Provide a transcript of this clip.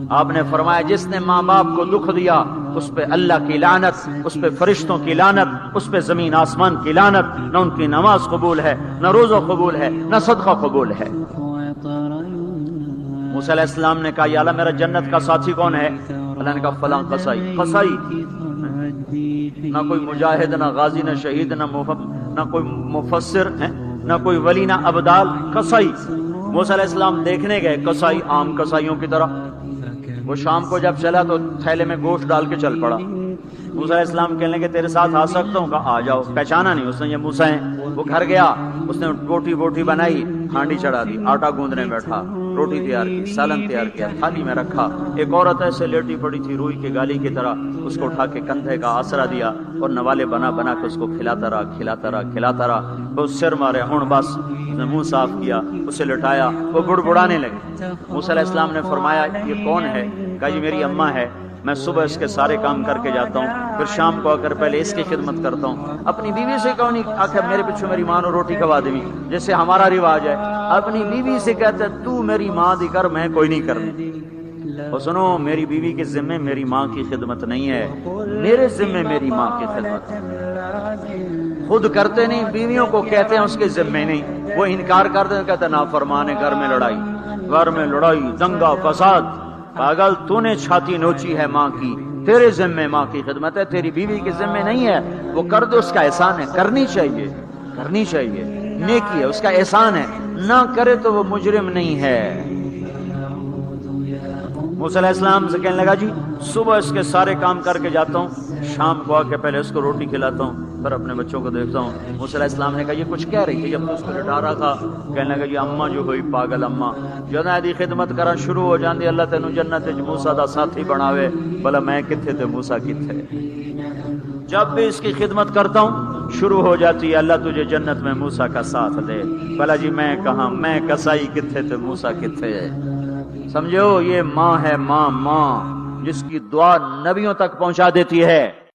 آپ نے فرمایا جس نے ماں باپ کو دکھ دیا اس پہ اللہ کی لعنت، اس پہ فرشتوں کی لعنت، اس پہ زمین آسمان کی لعنت، نہ ان کی نماز قبول ہے، نہ روزہ قبول ہے، نہ صدقہ قبول ہے۔ موسیٰ علیہ السلام نے کہا یا اللہ میرا جنت کا ساتھی کون ہے؟ اللہ نے کہا فلاں قصائی۔ قصائی نہ کوئی مجاہد، نہ غازی، نہ شہید، نہ کوئی مفسر، نہ کوئی ولی، نہ ابدال، قصائی۔ موسیٰ علیہ السلام دیکھنے گئے، قصائی عام قصائیوں کی طرح۔ وہ شام کو جب چلا تو تھیلے میں گوشت ڈال کے چل پڑا۔ موسیٰ علیہ السلام کہنے لگے تیرے ساتھ آ سکتا ہوں؟ کہا آ جاؤ۔ پہچانا نہیں اس نے یہ موسیٰ ہیں۔ وہ گھر گیا، اس نے روٹی بنائی، ہانڈی چڑھا دی، آٹا گوندنے بیٹھا، روٹی تیار کی، سالن تیار کیا، تھالی میں رکھا۔ ایک عورت ایسے لیٹی پڑی تھی روئی کے گالی کی طرح، اس کو اٹھا کے کندھے کا آسرا دیا اور نوالے بنا بنا کے اس کو کھلاتا رہا۔ وہ سر مارے، ہن بس اس نے منہ صاف کیا، اسے لٹایا، وہ بڑبڑانے لگے۔ موسیٰ علیہ السلام نے فرمایا یہ کون ہے؟ کہا یہ میری اماں ہے، میں صبح اس کے سارے کام کر کے جاتا ہوں، پھر شام کو آ کر پہلے اس کی خدمت کرتا ہوں۔ اپنی بیوی سے کہو نہیں آخر میرے پیچھے میری ماں نے روٹی کھوا دی، جیسے ہمارا رواج ہے۔ اپنی بیوی سے کہتے تو میری ماں دی کر، میں کوئی نہیں کرنا۔ اور سنو میری بیوی کے ذمے میری ماں کی خدمت نہیں ہے، میرے ذمے میری ماں کی خدمت ہے۔ خود کرتے نہیں، بیویوں کو کہتے ہیں اس کے ذمے نہیں، وہ انکار کرتے ہیں، کہتے نافرمان ہے، گھر میں لڑائی، دنگا فساد۔ پاگل تو نے چھاتی نوچی ہے ماں کی، تیرے ذمے ماں کی خدمت ہے، تیری بیوی کے ذمے نہیں ہے۔ وہ کر دے، اس کا احسان ہے، کرنی چاہیے، نیکی ہے، اس کا احسان ہے، نہ کرے تو وہ مجرم نہیں ہے۔ موسیٰ علیہ السلام سے کہنے لگا جی صبح اس کے سارے کام کر کے جاتا ہوں، شام کو آ کے پہلے اس کو روٹی کھلاتا ہوں، پھر اپنے بچوں کو دیکھتا ہوں۔ موسیٰ علیہ السلام نے کہا یہ کچھ کہہ رہی تھی جب تو اس کو لٹا رہا تھا؟ کہنے لگا جی اماں جو ہوئی پاگل اماں جدوں دی خدمت کرن شروع ہو جاندی، اللہ تینوں جنت وچ موسیٰ دا ساتھی بناوے، بھلا میں کتھے تے موسیٰ کتھے۔ جب بھی اس کی خدمت کرتا ہوں شروع ہو جاتی ہے اللہ تجھے جنت میں موسیٰ کا ساتھ دے، بھلا جی میں کہاں، میں کسائی کتھے تے موسیٰ کتھے۔ سمجھو یہ ماں ہے، ماں جس کی دعا نبیوں تک پہنچا دیتی ہے۔